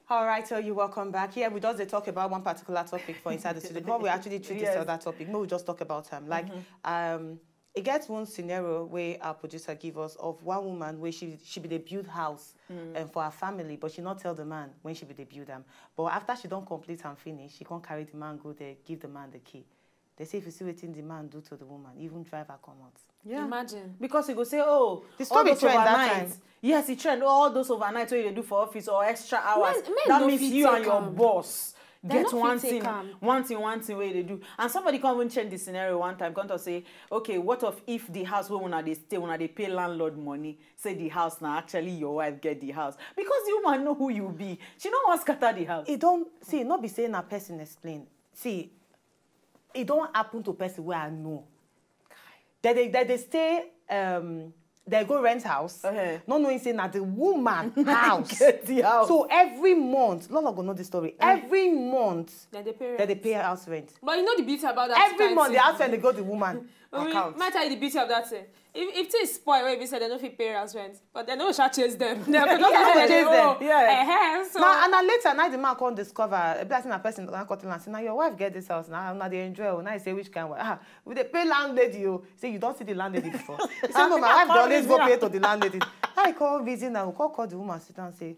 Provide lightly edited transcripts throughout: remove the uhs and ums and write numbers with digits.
All right, so you welcome back. Here we just talk about one particular topic for inside the studio. Before we actually treat this other topic, maybe we just talk about it gets one scenario where our producer give us of one woman where she be the build house for her family, but she not tell the man when she be the build them. But after she don't complete and finish, she can't carry the man go there, give the man the key. They say if you see what the man do to the woman, even drive her come out. Yeah. Imagine. Because he go say, oh, the story trend that time. Yes, he trend all those overnights what you do for office or extra hours. Men that no means fit you and take your am. boss They get no one fit take thing, am. one thing where they do. And somebody come and change the scenario one time, come to say, okay, what if the house where when they stay, when they pay landlord money, say the house now actually your wife get the house. Because the woman know who you be. She don't want to scatter the house. It don't see, not be saying a person explain. See, it don't happen to person where I know. They stay they go rent house, not knowing saying that the woman house. Get the house. So every month, Lola go know the story. Every month Then they they pay house rent. But you know the beauty about that. Every month the house rent they go the woman account. Might tell you the beauty of that thing. If things spoil, where we say they don't fit pay house rent, but they don't shall chase them. They don't chase them. So Now and then later night the man can't discover a blessing a person can cut and say now your wife get this house now they enjoy. Now you say which kind of we they pay landlady you say you don't see the landlady before. You say no, my wife dey always go pay to the landlady. I call visit now, call the woman sit down and say,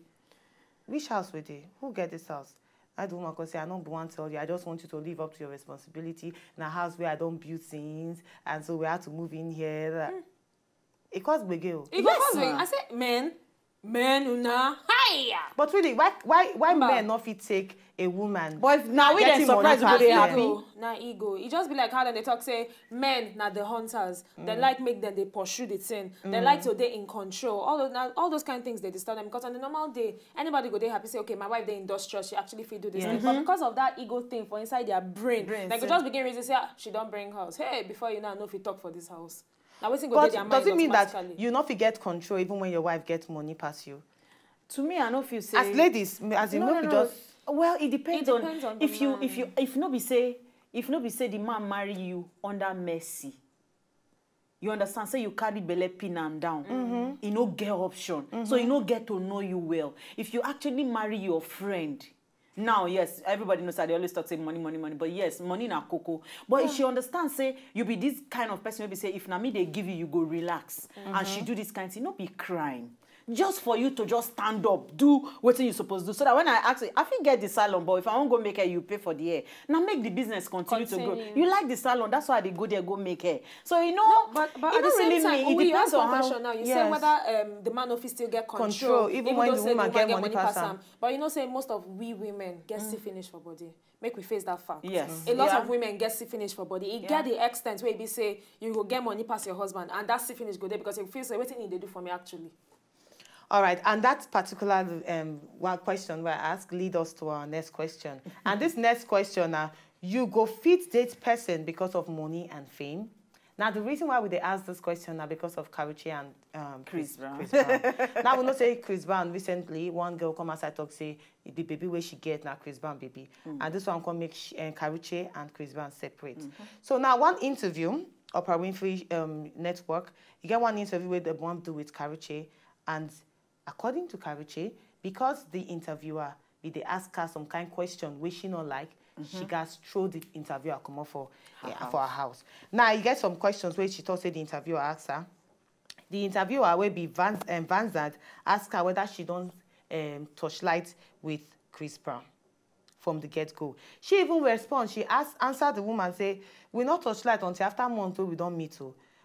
which house we dey? Who get this house? I the woman can say, I don't want to tell you, I just want you to live up to your responsibility. In a house where I don't build things, and so we have to move in here. It costs big deal. it goes big. I say men una hiya. But really, why men not fit take a woman? But if now we then getting surprised money go they past happy. them? Now ego. It just be like how then they talk say men na the hunters. They like make them they pursue the thing. They like to they in control. All those kind of things they disturb them because on the normal day anybody go they happy say okay my wife they industrious she actually fit do this thing. But because of that ego thing for inside their brain they could just begin reason say she don't bring house. Hey before you know if you talk for this house. Now what's But does it mean that you not forget control even when your wife gets money past you? To me, I know if you say As ladies, as you know, just well, it depends on the if no be say the man marry you under mercy. You understand? Say you carry belle pin and down. You no get option. So you no get to know you well. If you actually marry your friend. Now, yes, everybody knows that they always talk say money. But yes, money na cocoa. But if she understands, say, you be this kind of person, maybe say, if na me they give you, you go relax. And she do this kind of thing, not be crying. Just for you to just stand up, do what you're supposed to do. So that when I ask you, I think get the salon, but if I won't go make hair, you pay for the hair. Now make the business continue to grow. You like the salon, that's why they go there, go make hair. So you know, no, but at the same time, it depends on how. Now. You say whether the man office still get control even when the woman get money pass am. But you know, say most of we women get see finish for body. Make we face that fact. Yes. A lot of women get see finish for body. It get the extent where you say you go get money past your husband, and that see finish go there because you feel say what they do for me actually. All right, and that particular one question where I ask lead us to our next question. And this next question, you go fit date person because of money and fame. Now, the reason why we ask this question now because of Karrueche and Chris Brown. Now, we know say Chris Brown recently, one girl come outside talk say the baby where she get now Chris Brown baby. And this one come make Karrueche and Chris Brown separate. So now one interview, Oprah Winfrey Network, you get one interview where the one do with Karrueche, and according to Karrueche, because the interviewer they ask her some kind of question which she not like, she got throw the interviewer come up for her house. Now you get some questions where she thought say the interviewer asked her. The interviewer will be Van Zant ask her whether she don't touchlight with Chris Brown from the get-go. She even respond. She answered the woman say, "We not touchlight until after a month we don't meet."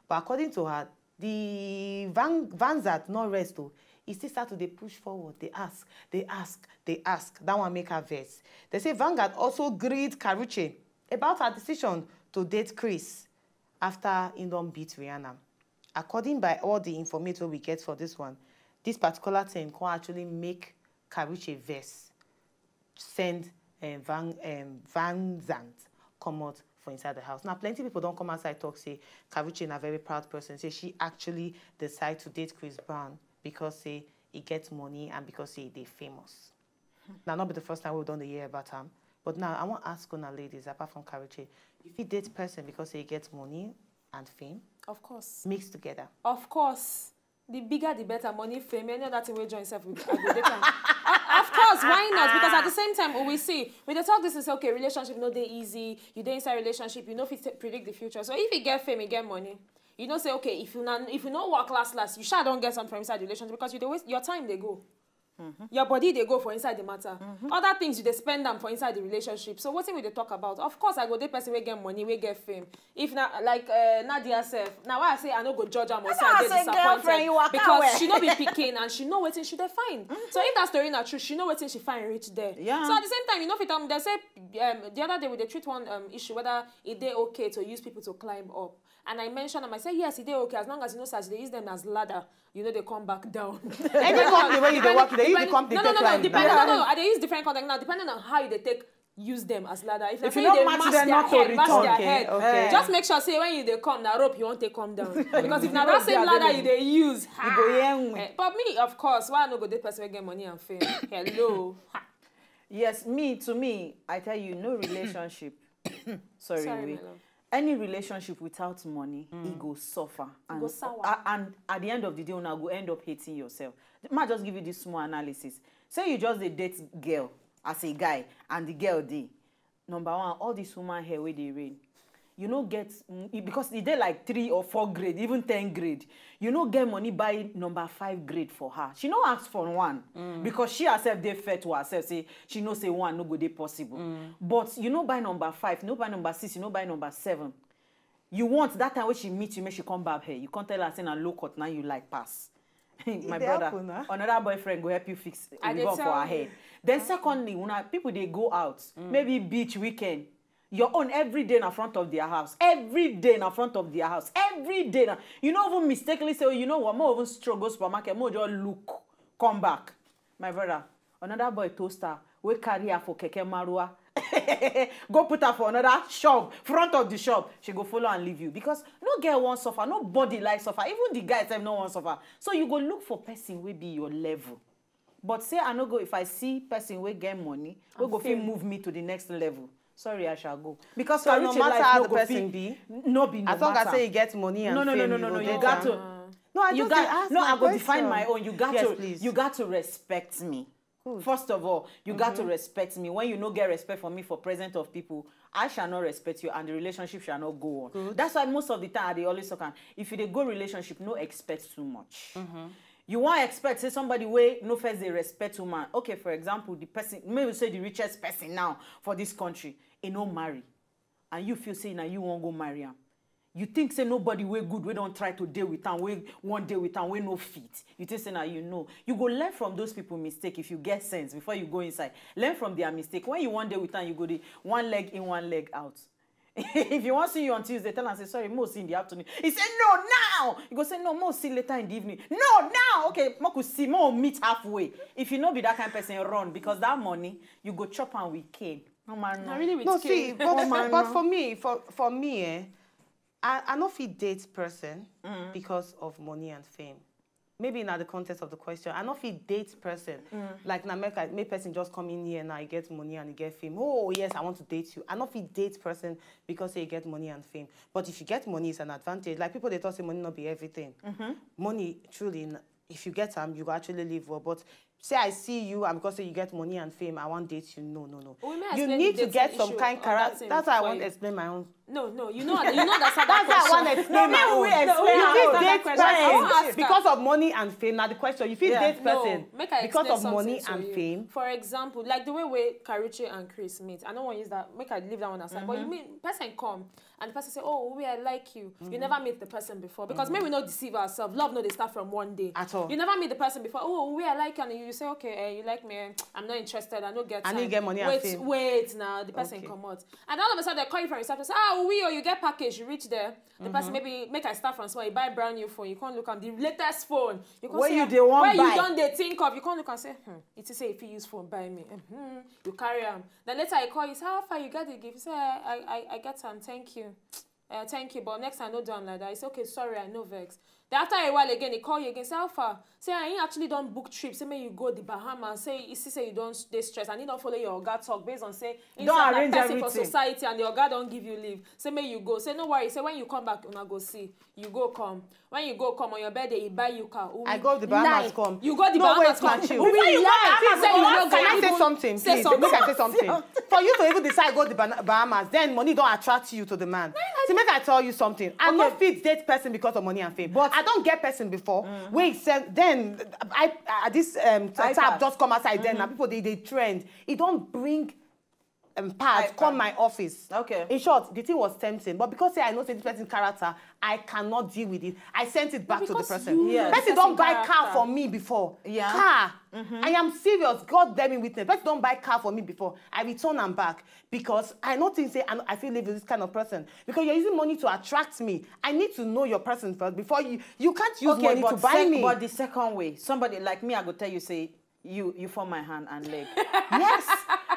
But according to her, the Van Zant not rest. He still start to push forward. They ask. That one make her vex. They say Vanguard also greeted Karrueche about her decision to date Chris after he don't beat Rihanna. According by all the information we get for this one, this particular thing can actually make Karrueche vex, send Van Zant come out for inside the house. Now, plenty of people don't come outside talk, say Karrueche is a very proud person. Say she actually decide to date Chris Brown because say he gets money and because say they famous. Now, not be the first time we've done the year about him. But now, I want to ask on ladies, apart from Karrueche, if he dates person because he gets money and fame? Of course. Mixed together? Of course. the bigger the better. Money, fame, any other thing we join self with. Of course, why not? Because at the same time, we see when they talk this and say, okay, relationship no dey easy. You dey inside relationship, you know if you predict the future. So if you get fame, you get money. You don't say, okay, if you not work last, you don't get something from inside the relationship because you dey waste your time. They go. Your body they go for inside the matter. Other things you they spend them for inside the relationship. So what thing we they talk about? Of course, I go the person we get money, we get fame. If not like Nadia self, now why I say I no go judge her or say I get disappointed because she no be picking and she know what she they find. So if that story not true, she know what she find reach there. Yeah. So at the same time, you know, if it they say the other day we they treat one issue whether it they okay to use people to climb up. And I mentioned them, I said, yes, it is okay, as long as you know such they use them as ladder, you know they come back down. Any company where you they work, they use the company to climb down. They use different content now, depending on how they take use them as ladder. If you they don't match their head, okay. just make sure say when you they come, now rope you won't take come down. Because if now that same ladder you they use, but me, of course, why I no go date person get money and fame? Hello. Yes, to me, I tell you, no relationship. Sorry, my love. Any relationship without money, it go suffer. And, and at the end of the day, you go end up hating yourself. I might just give you this small analysis. Say you just date girl as a guy, and the girl dey. Number one, all this woman hair where they rain. You no get, because they dey like 3 or 4 grade, even 10 grade. You no get money buy number 5 grade for her. She no ask for 1 because she herself dey fair to herself. Say she no say 1 no go dey possible. But you no buy number 5, you no buy number 6, you no buy number 7. You want that time when she meet you, make she come back here. You can't tell her saying a low cut now you like pass. My brother, another boyfriend go help you fix ribbon for her hair. Then secondly, when people they go out, maybe beach weekend. Your own every day in front of their house. Every day in front of their house. Every day. You don't even mistakenly say, oh, you know what, more even struggle supermarket, more just look, come back. My brother, another boy toaster, we carry her for Keke Marua. Go put her for another shop, front of the shop. She go follow and leave you. Because no girl wants suffer, nobody likes suffer. Even the guys have no one suffer. So you go look for person will be your level. But say I no go, if I see person will get money, we go feel move me to the next level. Sorry, I shall go. Because so no matter how the person be, no be no as long as say you get money and fame, no, you got to. No, I go define my own. You got yes, to. Please. You got to respect me. Good. First of all, you got to respect me. When you no get respect for me for present of people, I shall not respect you, and the relationship shall not go on. Good. That's why most of the time they always talk. If you dey go relationship, no expect too much. You want to expect, say somebody way no first they respect woman. Okay, for example, the person, maybe say the richest person now for this country, he no marry. And you feel say now you won't go marry him. You think say nobody way good, we don't try to deal with them, we one day with them, we no fit. You think say now you know. You go learn from those people mistake if you get sense before you go inside. Learn from their mistake. When you one day with them, you go the 1 leg in, 1 leg out. If you want to see you on Tuesday, tell and say, sorry, more see in the afternoon. He said, no, now. You go say, no, more see later in the evening. No, now. Okay, more could see, more meet halfway. If you know be that kind of person, run. Because that money, you go chop and we cane. No, man, no. Really with no, see, but for me, I not fit date person because of money and fame. Maybe in the context of the question, I not fit date person. Like in America, maybe person just come in here and I get money and you get fame. Oh yes, I want to date you. I not fit date person because you get money and fame. But if you get money, it's an advantage. Like people they thought say money not be everything. Money truly, if you get them, you actually live well. But say I see you and because you get money and fame, I want to date you. No. You need to get some kind of character. That's why I want to explain my own. No, you know that's how that that's why I want to explain my own. You date person because of money and fame. Now the question, you feel date person because of money and fame. For example, like the way Karrueche and Chris meet. I don't want to use that. Make I leave that one aside. But you mean person come and the person say, oh, I like you. You never meet the person before because maybe we not deceive ourselves. Love no they start from one day. At all. You never meet the person before. Oh, I like you, and you say, okay, you like me. I'm not interested. I don't get time. I need get money and fame. Wait now. The person come out, and all of a sudden they call you from reception. Say, or you get package. You reach there. The person maybe make I start from small. You buy brand new phone. You can't look at the latest phone. You can't say, you don't they think of. You can't look and say, it is say if you use phone, buy me. You carry them. Then later I call you. Say, how far you get the gift? You say, I get some. Thank you. Thank you, but next time I no done like that. I say, okay, sorry, I no vex. Then after a while again, he call you again, say, how far? Say, I ain't actually don't book trips. Say, may you go the Bahamas. Say, you see, say you don't stay stressed. And you don't follow your Oga talk based on, say, Don't inside arrange person for everything. society and the Oga don't give you leave. Say, may you go. Say, no worry. Say, when you come back, una go see. You go come. When you go come on your birthday, he buy you car. I go to the Bahamas, come. You go the No, Bahamas, wait, come. Machi. We Before you go lie. Bahamas, Say, you go no go Can I say even- something, say please? something. Make I say something. For you to even decide go to Bahamas, then money don't attract you to the man. See, make I tell you something. I'm not fit date person because of money and fame. But I don't get person before. Wait, then this tab just come outside. Then and people they trend. It don't bring pads come my office. Okay. In short, the thing was tempting, but because say I know say this person's character, I cannot deal with it. I sent it back to the because person. you know the Person don't buy person's car character. for me before. Yeah. Car. I am serious. God damn me witness. Person don't buy car for me before. I return and back because I not think say I feel live with this kind of person because you're using money to attract me. I need to know your person first before you can't use money to buy me. But the second way, somebody like me, I go tell you, say, you form my hand and leg. Yes.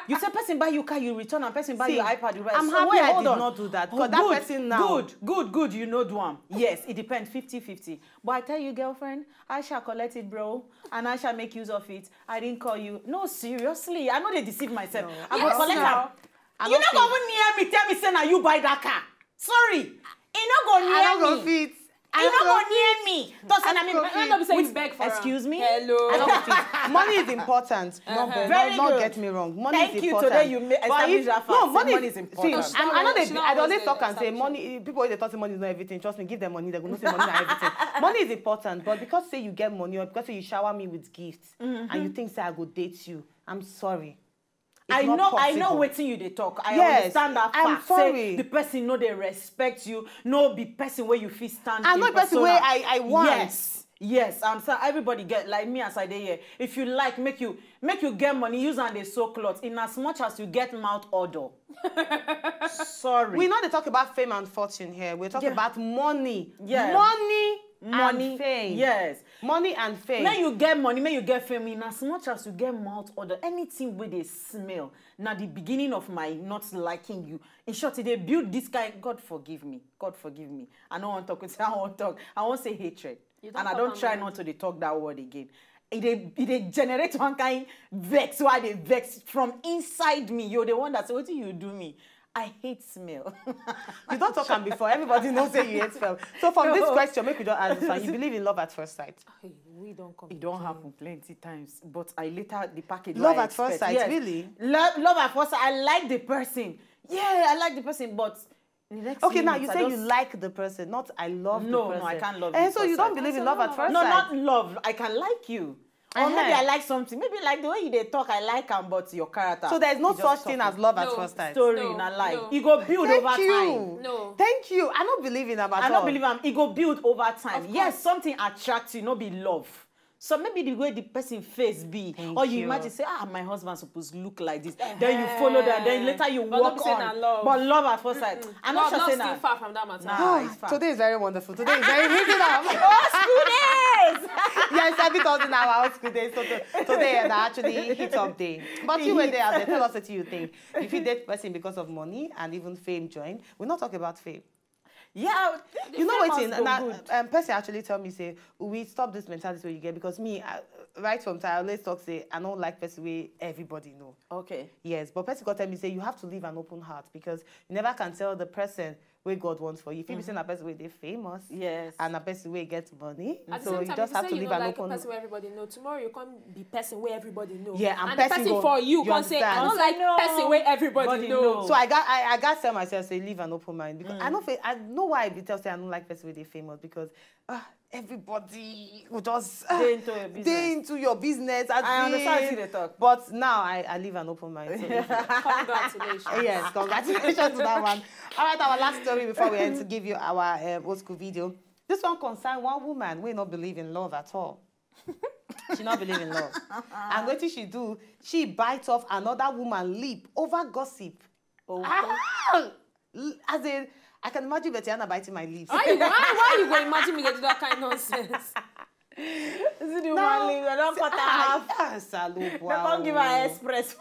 You say person buy you car, you return, and person buy See, your iPad, you buy. I'm So happy wait, I hold did on. not do that, Oh, because that person now- Good, you know do one. Yes, it depends, 50-50. But I tell you, girlfriend, I shall collect it, bro, and I shall make use of it. I didn't call you. No, seriously, I know they deceive myself. I go Yes, collect now. am. I You don't not go even near me, tell me, say, now you buy that car. Sorry. You not go I don't near go me. fit. You not go near me. Don't say, I mean, go fit. Don't be saying you beg for her. excuse me? Hello. I don't fit. Money is important. Very Not good. get me wrong. Money Thank is you. important. Today you But established that fact. No, Say money money is important. See, I know She they. I don't always talk and say establish money. People they talk say money is not everything. Trust me, give them money. They're gonna say money is not everything. Money is important, but because say you get money or because say you shower me with gifts and you think say I go date you, I'm sorry. It's I not know possible. wetin you dey talk. I Yes, understand that I'm fact. sorry. Say the person no dey respect you, no be person where you fit stand. I'm in not the person persona. where I want. Yes. And so everybody get like me as I dey here. If you like, make you get money, use and dey sew cloth. In as much as you get mouth odor. Sorry. We know they talk about fame and fortune here. We're talking Yeah. about money. Yeah. Money and money, fame. yes. Money and fame. May you get money, may you get fame. In as much as you get mouth odor, anything where they smell. Now the beginning of my not liking you. In short, they build this guy. God forgive me. God forgive me. I don't want to talk. I won't talk. I won't say hatred. You don't And I talk don't am try right. not to dey talk that word again. It generate one kind vex. Why they vex from inside me? You're the one that say, what do you do me? I hate smell. You don't talk am before. Everybody knows say you hate spell. So from this question, make we just ask this one. You believe in love at first sight? Hey, we don't come. It don't happen plenty times, but I later the package. Love what I at first expect. sight, really? Love at first sight. I like the person. Yeah, I like the person, but the next Okay, now minute, you I say you just- like the person, not I love the No, person. no, I can't love And you so first you don't sight. believe in That's love at not first No, sight? not love. I can like you. Or maybe Uh-huh. I like something. Maybe like the way you they talk, I like him, but your character. So there's no you just such talk thing it. as love at No. first sight. Story, No, not like no. you go build over Thank you. time. No. Thank you. I don't believe in that at I all. don't believe him. It go build over time. Of Yes, course. something attracts you, no be love. So maybe the way the person face be, or you you. imagine say, my husband supposed to look like this. Then you follow that. Then later you But don't walk be saying on. na love. But love at first sight. I'm not Love sure saying still that. far from that matter. Nah. it's fine. Today is very wonderful. Today is very heating up. Yes. Yes, every thousand hour old school day. So today is actually hit up day. But you were there, tell us what you think. If you date person because of money and even fame join, we're not talking about fame. Yeah. You know what? what? Now, person actually tell me say we stop this mentality where you get because me right from time I always talk say I don't like person way everybody know. Okay. Yes, but person got tell me say you have to leave an open heart because you never can tell the person where God wants for you. If you be saying a person where they famous, Yes. and a person where get money, At the so same you time, just if have you to say leave you an don't like open. a person where everybody know, tomorrow you can't be person where everybody know. Yeah, and the person person go- for you you can say I understand. don't like No. person where everybody Body know. know. So I got to tell myself say leave an open mind because I know why I be tell say I don't like person where they famous because everybody will just They into your business. they into your business. As I understand in- how they talk. But now I leave an open mind. So Congratulations. yes, congratulations to that one. All right, our last story before we end to give you our old school video. This one concerns one woman who not believe in love at all. She not believe in love. And what did she do? She bites off another woman lip over gossip. Oh. As in, I can imagine Betiana biting my lips. Why you go imagine me getting that kind of nonsense? Is it the one leave? They don't cut her half. Yes, They can't give her express.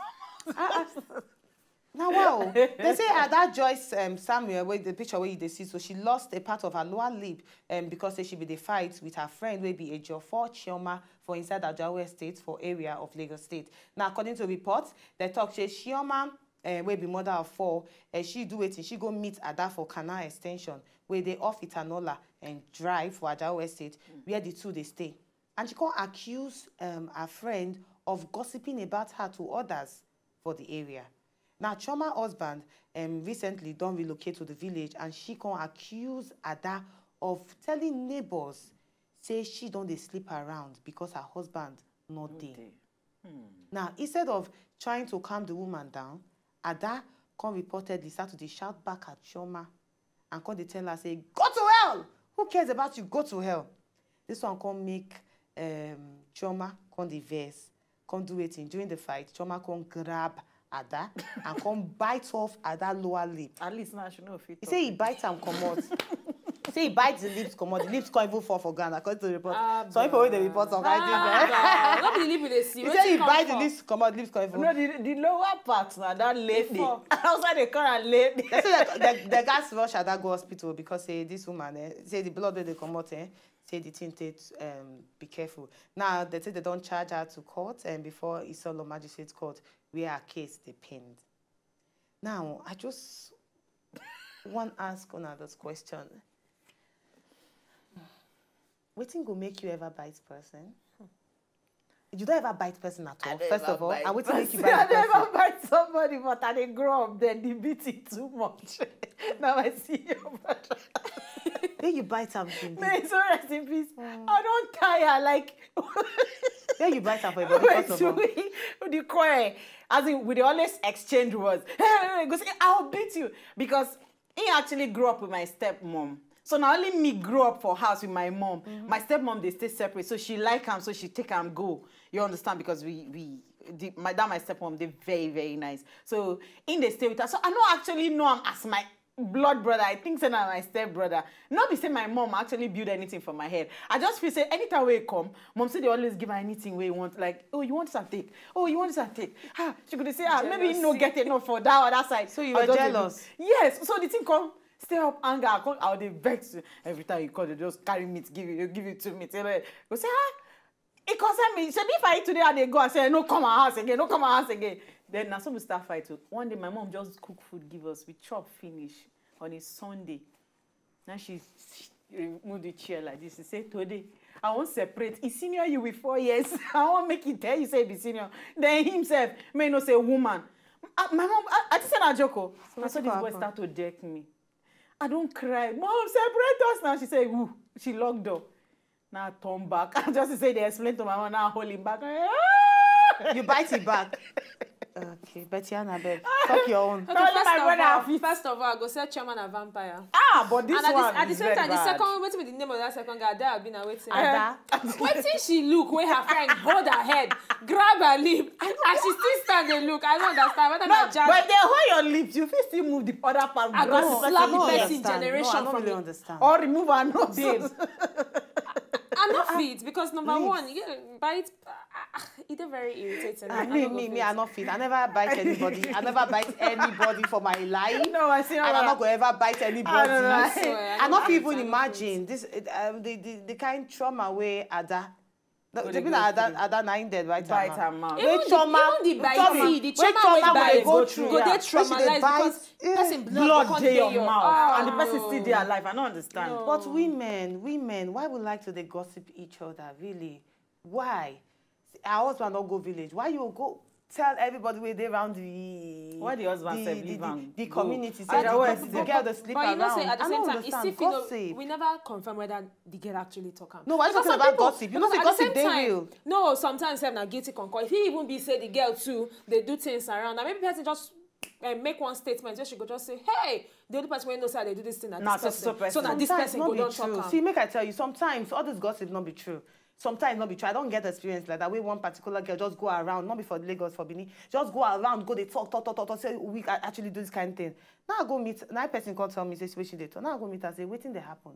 Now, wow. They say that Joyce Samuel, where the picture where you see, so she lost a part of her lower lip because say she be the fight with her friend, will be a Ejiofor Chioma for inside Ajawa Estate for area of Lagos State. Now, according to reports, they talk say Chioma, will be mother of 4, she do it, she go meet Ada for Canal Extension, where they off Itanola and drive for Ajawa Estate, where the two they stay. And she can't accuse her friend of gossiping about her to others for the area. Now, Chioma's husband recently don't relocate to the village, and she can accuse Ada of telling neighbors, say she don't they sleep around because her husband not there. Now, instead of trying to calm the woman down, Ada can reportedly start to shout back at Chioma and can they tell her, say, go to hell! Who cares about you? Go to hell. This one can make Chioma can the verse, can do it in during the fight. Chioma can grab Ada and come bite off Ada lower lip. At least now she know if it. He say he bites and come out. He say he bites the lips come out. The lips can't even fall for ground according to the report. Some people with the report some kind of Not be the lip with the see. He say he bites the lips come out. Lips can't even. No, the lower part now that lady. Outside the car and lady. They say the guys rush Ada go hospital because say this woman say the blood wey dey come out say the thing be careful. Now they say they don't charge her to court and before Isolo Magistrate Court where her case depends. Now I just want to ask another question. Wetin go make you ever bite person? You don't ever bite person at all. First of all, and wetin make you bite person? I never bite somebody, but I dey grow up then they beat it too much. Now I see your brother. Then you bite something. May so rest in peace. I don't tire like. Then you bite something. First of all, the cry, as in we dey always exchange words. Hey, go say I'll beat you because he actually grew up with my stepmom. So not only me grew up for house with my mom, my stepmom they stay separate. So she like him, so she take him go. You understand? Because my stepmom they very very nice. So in they stay with her. So I don't actually know him as my blood brother. I think so now my step brother. Not be say my mom actually build anything for my head. I just feel say anytime we come, mom say they always give her anything we want. Like, oh, you want something? Oh, you want something? Ah, she could say, maybe you no get enough for that other side. So you were jealous? Yes. So the thing come. Stay up anger. I'll they vex you. Every time you call, they just carry meat, give you 2 meat. Go say, it concern me. Say, if I eat today and they go and say, no come our house again, no come our house again. Then now some we start fight too. One day my mom just cook food, give us. We chop finish on a Sunday. Now she remove the chair like this. She say, today I won't separate. He senior you with 4 years. I won't make it tell you say be senior. Then himself may not say woman. My mom, I just said a joke. I saw this boy start to deck me. I don't cry. Mom, separate us now. She said, ooh. She locked door. Now I turn back. I just say they explain to my mom. Now I hold him back. You bite it back. Okay, Betiana, babe. Talk your own. Okay, first of all, I go say Chairman a vampire. But this and one at the same time, bad. the second, what's the name of that second guy? There have been waiting. Ada. Waiting she look when her friend hold her head, grab her lip, and she still stand and look. I don't understand. Whether But they hold your lips, you still move the other part. I go slap the person understand. generation No, I don't from really the understand. Or remove her nose. babe. I'm not fit because number one, you bite. It's very irritating. Me, I'm not fit. I never bite anybody. I never bite anybody for my life. No, I see. And I'm not going to ever bite anybody. I not even imagine fit. this. The kind of trauma where Ada. The they people go that Ada 9 dead right Bite her mouth. Even the trauma we go through. Go they traumatized because person Blood dey your your mouth, and the person still dey alive. I don't understand. No. But women, why would like to they gossip each other? Really? Why? Our husband don't go village. Why you go tell everybody where they around the? Why the husband say leave am the go? community? I Say always the say- girl that sleep But you around. know, say at the I same don't time, it's understand. still Gossip. we never confirm whether the girl actually talk am. No, why you Because talking some about gossip? You know, say because at the gossip same dey time- real. No, sometimes I'm not guilty concur. If he even be say the girl too, they do things around. And maybe person just make one statement. Just she go just say, hey, the only person wey know say they do this thing. Nah, This so person. So that this Sometimes person not go be don't true. talk am. See, make I tell you, sometimes all this gossip not be true. Sometimes not be true. I don't get experience like that. Where one particular girl just go around, not be for Lagos, for Benin, just go around, go they talk, say we actually do this kind of thing. Now I go meet, now a person can tell me, say, situation they talk. Now I go meet her, say, waiting they happen.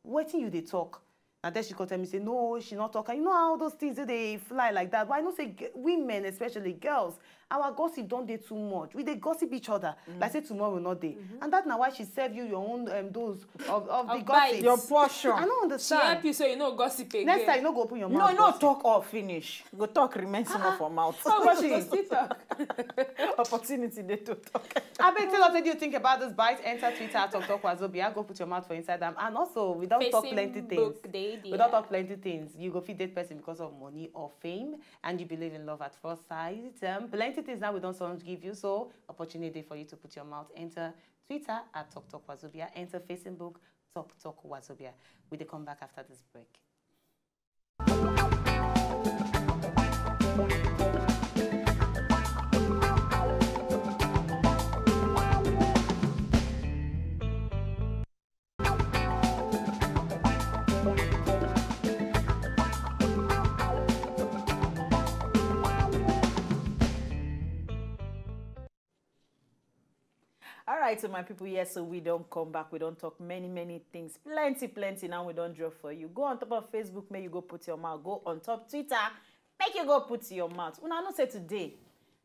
Waiting you they talk. And then she can tell me, say, no, she not talking. You know how those things they fly like that. But I know say women, especially girls, our gossip don't dey too much. We dey gossip each other. Like say tomorrow not day. And that's now why she serve you your own dose of the gossip. Your portion. I don't She understand. help you so you know gossip again. Next time you no go open your No, mouth. no gossip. talk or finish. Go talk remain small for mouth. Oh, but she go still talk. Opportunity they to talk. I beg, tell us what do you think about this bite? Enter Twitter at Talk Wazobia. Go put your mouth for inside them. And also, we don't talk plenty things. We don't talk plenty things. You go feed that person because of money or fame, and you believe in love at first sight. Plenty things now we don't so much give you. So opportunity for you to put your mouth. Enter Twitter at Talk Wazobia. Enter Facebook Talk Wazobia. We will come back after this break. All right, so my people, yes, so we don't come back. We don't talk many things. Plenty. Now we don't draw for you. Go on top of Facebook, make you go put your mouth. Go on top Twitter, make you go put your mouth. Una no say today,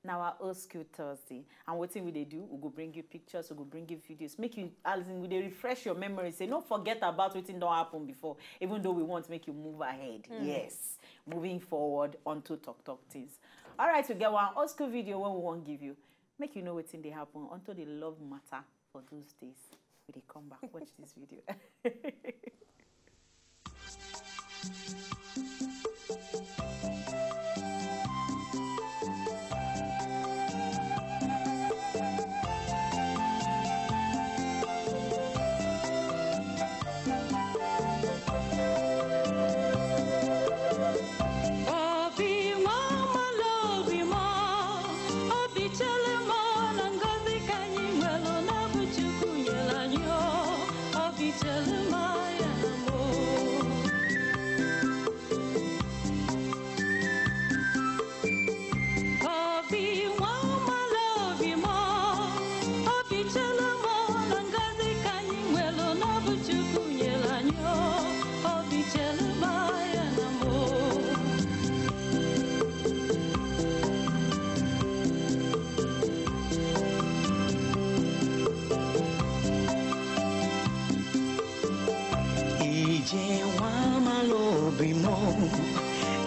now our old school Thursday. And what thing we they do? We go bring you pictures, we go bring you videos. Make you, as in, we they refresh your memory. Say, don't forget about what don't happen before. Even though we want to make you move ahead. Yes, moving forward onto talk things. All right, we get one old school video where we won't give you. Make you know what's in they happen until the love matter for those days. When they come back, watch this video.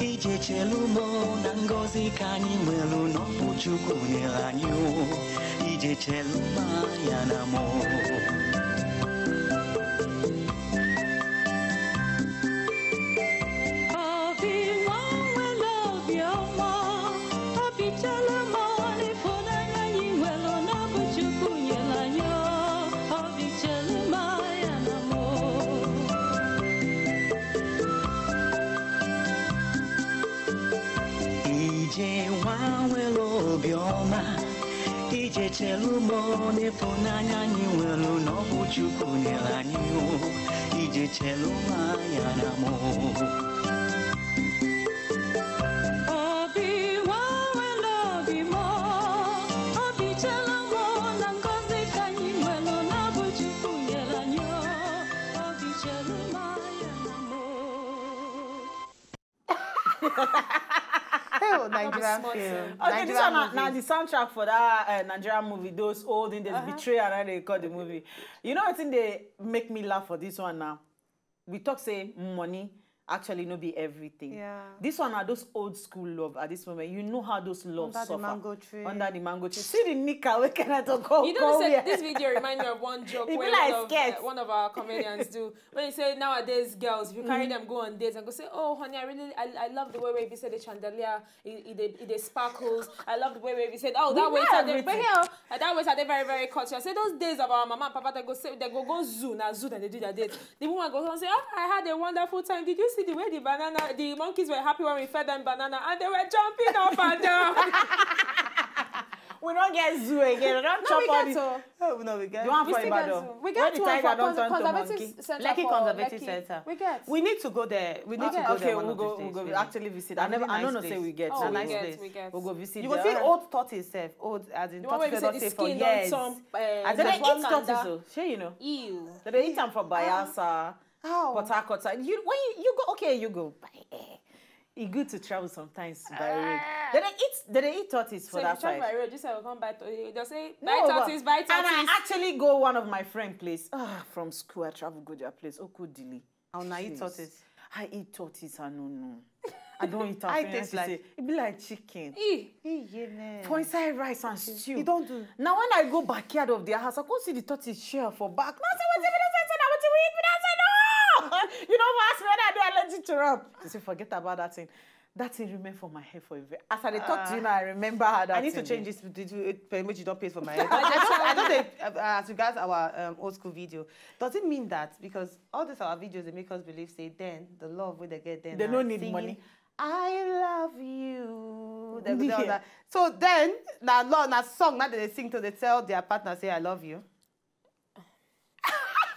Ije chelumo na ngozi ka anyị nwelu n'ọbụ Chukwu nyere anyị o. Ije cheluma ya na mo. Ije chelumo n'ịfụnanya anyị nwelu n'ọbụ Chukwu nyere anyị o. Ije cheluma ya na mo. Nigerian film. Okay, this one now the soundtrack for that Nigerian movie, those old in this betrayal and they call the movie. You know what thing they make me laugh for this one now? We talk say money actually no be everything. Yeah. This one are those old school love at this moment. You know how those love Under suffer. the mango tree. Under the mango tree. See the nika we cannot go. You know, this video reminds me of one joke It be where like one of our comedians do. When you say nowadays girls, if you carry them go on dates and go say, oh honey, I love the way you said the chandelier, it sparkles. I love the way you said, oh that way that way they very cultural. I say those days of our mama and papa they go zoo and they do their dates. The woman goes on and say, oh I had a wonderful time. Did you see the way the monkeys were happy when we fed them banana and they were jumping up and down? We don't get zoo again. We don't chop all the... No, we get. You want We for still get Ibadan? zoo. We Where get the one tiger for don't turn to Conservative monkey? Center Lekki for Conservative Lekki. Center. We get. We need to go there. We need to go Okay, there one we'll of go. these days, We'll go really. actually visit. That's I really don't nice know say place. we get. Oh, so we nice get, place. we get. We'll go visit. You will see old tortoise self. Old as in The one where tortoise we don't say the stay for skin on years. some. And They then eat one tortoise, so sure you know. Ew. They eat them for Bayelsa, How? Port Harcourt. You when you go, okay, you go. It's good to travel sometimes by road. They eat tortoise for So that if you travel side. by road, you say we'll come buy tortoise. They'll say buy No, but- tortoise, buy And I tortoise. actually go one of my friend place. From school, I travel go their place. Okudili. I'll not eat Jeez. tortoise. I eat tortoise. I don't know. I don't eat I tortoise. taste like- It be like chicken. Eh. For inside rice and stew. You don't do. Now when I go backyard of their house, I go see the tortoise shell for back. Now I say, what we eat? I say, no! You know what? Ask me whether I do allergic to rum. They say, forget about that thing. That thing remain for my head for a very. As I talk to you now, I remember how that I need to thing change be. this permit you don't pay for my head. I don't say, as regards our old school video, does it mean that because all these our videos they make us believe say then the love when they get then They na don't need singing, money. I love you. They go Yeah. tell that. So then na song now that they sing to they tell their partner say I love you.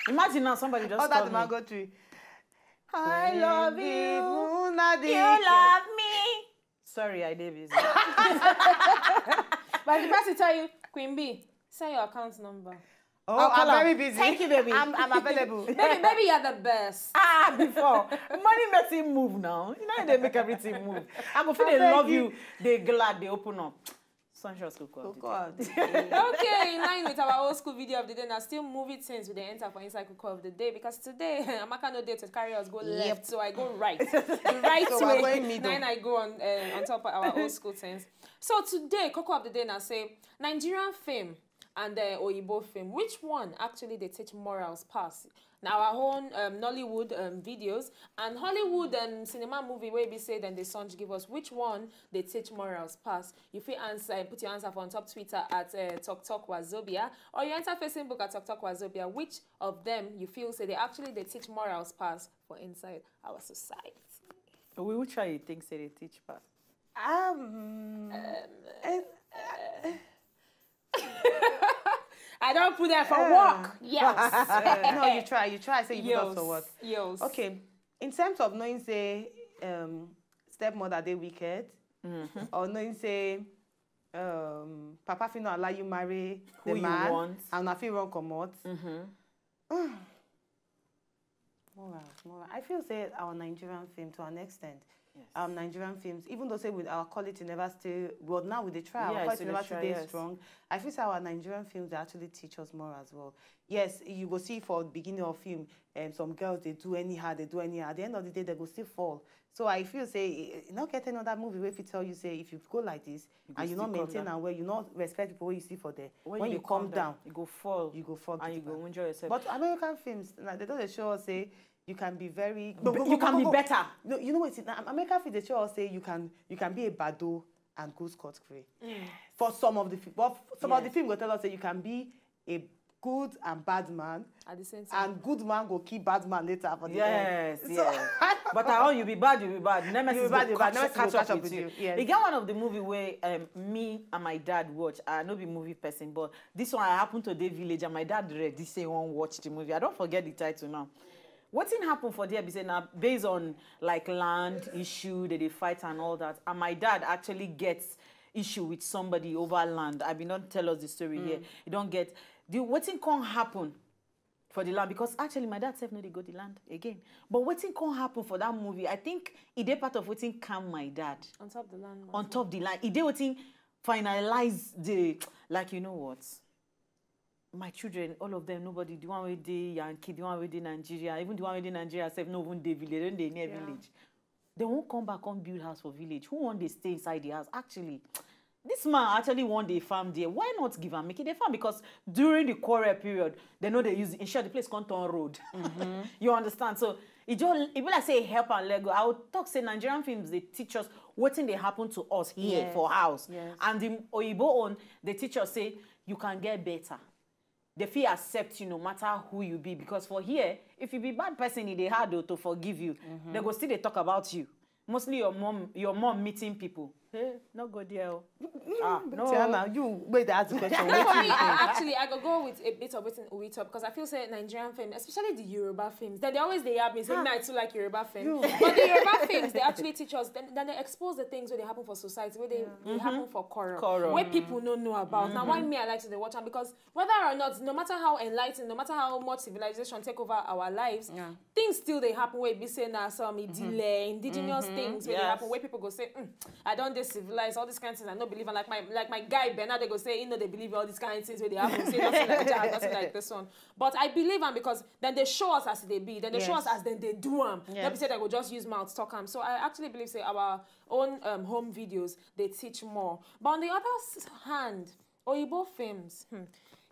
Imagine now somebody just All call that the man me. go through. I love you. You love love me. Sorry, I did busy. But the person tell you, Queen B, say your account number. Oh, I'll I'm call very her. busy. Thank you, baby. I'm available. Maybe you're the best. Before money makes him move now. You know they make everything move. I go feel I they beg love you. you. They glad they open up. Sunshine's cocoa. God. Okay, in line with our old school video of the day, now still movie things with the enter for inside Cocoa of the day because today Amaka no day to carry us go left, so I go right. The right So we're way. going middle. Then I go on top of our old school things. So today, Cocoa of the day now say Nigerian fame and Oyibo fame. Which one actually they teach morals pass? Now our own Nollywood videos and Hollywood cinema movie where we say then the Sunj give us which one they teach morals pass. You feel answer, put your answer on top Twitter at Talk Wazobia or you enter Facebook at Talk Wazobia. Which of them you feel say they teach morals pass for inside our society? Which one you think say they teach pass? I don't put that for work. Yes. No, you try. Say you put us for work. Yes. Okay. In terms of knowing, say, stepmother they wicked, or knowing, say, Papa fit not allow you marry Who the you man, want. and I feel wrong come out. Moral. I feel say our Nigerian film to an extent. Yes. Nigerian films, even though say with our quality never stay well now with the try, Yeah, our quality so they never try, stay yes. strong. I feel say our Nigerian films they actually teach us more as well. Yes, you go see for the beginning of film, some girls they do anyhow. At the end of the day, they go still fall. So I feel say you not get another movie where if you tell you say if you go like this and you still not come maintain down. and where you not respect people where you see for there, when dey you come down, you go fall. you go fall. and you gidigba. go enjoy yourself. But American films, like, they don't show us say you can be very. You can be better. No, you know what? American films they show us say you can be a bado and go scot-free. For some of the film, but some of the film will tell us say you can be a good and bad man, At the same time. and good man go kill bad man later for the Yes, end. yes. But how you be bad, you be bad. Nemesis You be bad, go you be bad. catch Nemesis go catch up with with you. you, yes. You get one of the movie where me and my dad watch. I no be movie person, but this one I happen to the village and my dad read this say one watch the movie. I don't forget the title now. What thing happen for there be say now based on like land issue that they fight and all that. And my dad actually gets issue with somebody over land. I be not tell us the story here. You don't get what thing can happen for the land because actually my dad said no they go the land again. But what thing can happen for that movie? I think it did part of what thing calm my dad On top of the land. on top the line. It did what thing finalize the like you know what. My children, all of them, nobody, the one with the Yankee, the one with the Nigeria, even the one with the Nigeria, say no even the village, don't they near village. They won't come back and build house for village. Who want they stay inside the house? Actually, this man actually want they farm there. Why not give and make it a farm? Because during the quarrel period, they know they use it. Ensure the place can't turn road. You understand? So it be like say help and let go. I would talk say Nigerian films they teach us what thing they happen to us here Yes, for house. yes. And the Oyibo one, they teach us say you can get better. They feel accept you no matter who you be because for here if you be bad person they hard to forgive you they go still they talk about you mostly your mom meeting people Hey, no go there. Ah, no. Tiana, you wait to ask the question. For me, I could go with a bit of it in Uwito because I feel say Nigerian films, especially the Yoruba films, they always have me say, I too like Yoruba films. But the Yoruba films, they actually teach us, then they expose the things where they happen for society, where they happen for quarrel, where people don't know about. Now, why me I like to watch them? Because whether or not, no matter how enlightened, no matter how much civilization take over our lives, things still they happen where we say now some delay, indigenous things where they happen, where people go say, I don't civilize all these kinds of things. I don't believe in like my guy Bernard. They go say, they believe in all these kinds of things where they happen. Say nothing like that, nothing like this one. But I believe them because then they show us as they be, then they show us as then they do them. Not say they will just use mouth talk them. So I actually believe say our own home videos they teach more. But on the other hand, Oyibo films.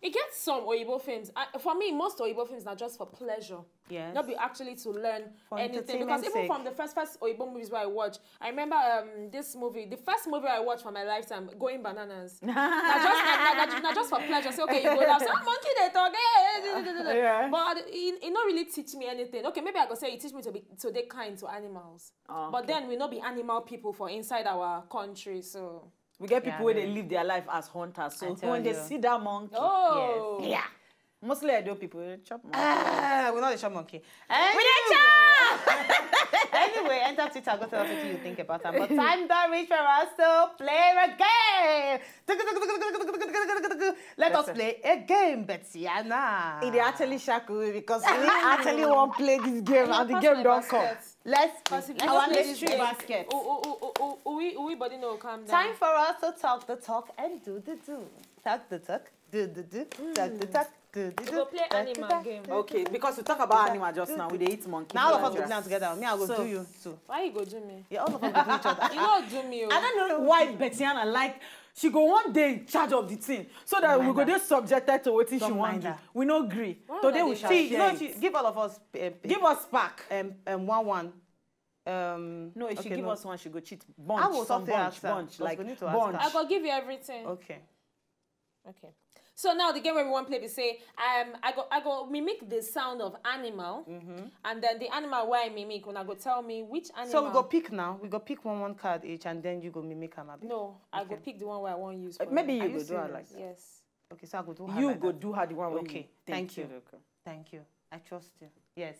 It gets some Oyibo films. For me, most Oyibo films are just for pleasure. Yes. Not be actually to learn For anything. Because even from the first Oyibo movies where I watched, I remember this movie, the first movie I watched for my lifetime, Going Bananas. not just for pleasure. Say, okay, you go there, some monkey they talk, but it not really teach me anything. Okay, maybe I could say it teach me to be kind to animals. Oh, but then we not be animal people for inside our country, so... We get people where they live their life as hunters. So when they see that monkey, yeah. Mostly I do people they chop monkey. We're not a chop monkey. Anyway, enter Twitter. Go tell us what you think about that. But time done reach for us to play a game. Let us play a game, Betiana. It actually shaku because we actually want to play this game and the game don't come. Let's our mystery basket. We body no calm down. Time for us to talk the talk and do the do. Talk the talk, do the do, talk the talk. We'll play animal game. Okay, because we talk about animal just now, we they eat monkey. Now all of us go play together. Me, I go do you too. Why you go do me? Yeah, all of us go do each other. You don't do me. I don't know why Betiana like she go one day in charge of the thing so that we go just subjected to what she want to do. We no agree. Today we shall share. Give all of us. Give us pack. 1-1. No, if she give us one, she go cheat. Bunch, I will some bunch, like bunch. I go give you everything. Okay. So now the game where we want to play, we say, I go mimic the sound of animal, and then the animal where I mimic, when I go tell me which animal. So we go pick now. We go pick one card each, and then you go mimic them. No, I go pick the one where I want to use. Maybe you go do her like that. Yes. Okay, so I go do her. You go do her the one. Okay. Thank you. Thank you. I trust you. Yes.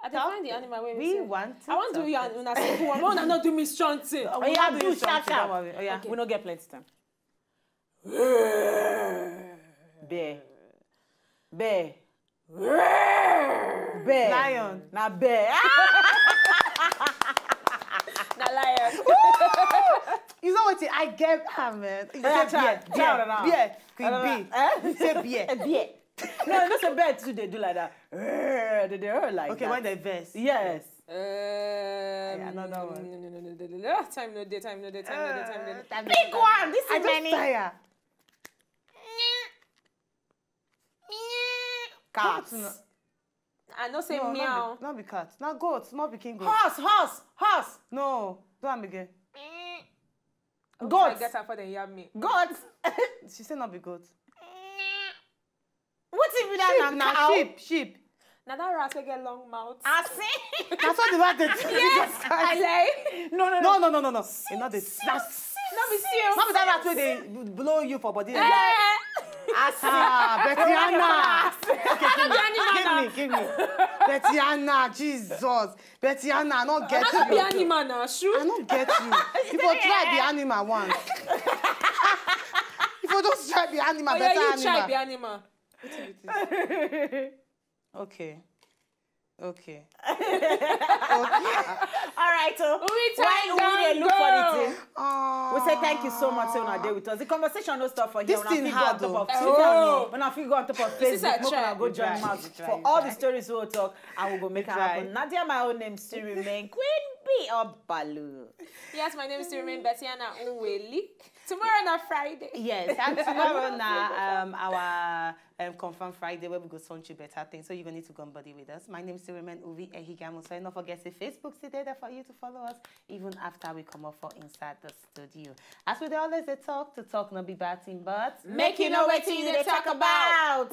I define the animal where we want to. I want to do you and una simple one. One not do me strong thing. Oh yeah, do sharp. Oh yeah. We don't get plenty time. Bear. Bear. Bear. Lion. Na bear. Na lion. You know what? I get man. You say beer. Queen B. Say beer. Beer. No, not a bear too. They do like that. They are like okay, that. when they verse. Yes. Another one. Time no day. Big one. This is many. Tired. Cats. I know say meow. Not be cats. Not goats. Not be king goats. Horse. No. Do am again. Goats. I get her for the yam me. Goats. She said not be goats. What if you don't Now sheep. Now that rat will get long mouth. I see. That's what the rat did. Yes, I like. No. It's not this. Not be serious. Not that rat where they blow you for body. Betiana. Okay, give me. Betiana, Jesus. Betiana, I don't get you. I not be animal now, sure. I don't get you. If you try the animal once. If you don't try the animal, oh, better yeah, you animal. try the animal. Okay. All right, so while we look for the thing, we say thank you so much for your day with us. The conversation no stop for here. This thing hard though. When I feel go on top of Facebook, we're gonna go join us for all the stories we'll talk. I will go make it happen. Nadia, my own name still remain Queen B or Balu. Yes, my name is still remain Betiana Unweli. Tomorrow na Friday. Yes, and tomorrow na our Confirm Friday where we go launch you better things. So you're gonna need to go and buddy with us. My name is Sirimen Uvi Ehigamo. So don't forget to Facebook today there for you to follow us even after we come up for Inside the Studio. As we always talk, to talk not be bad thing, but make you know what you talk about.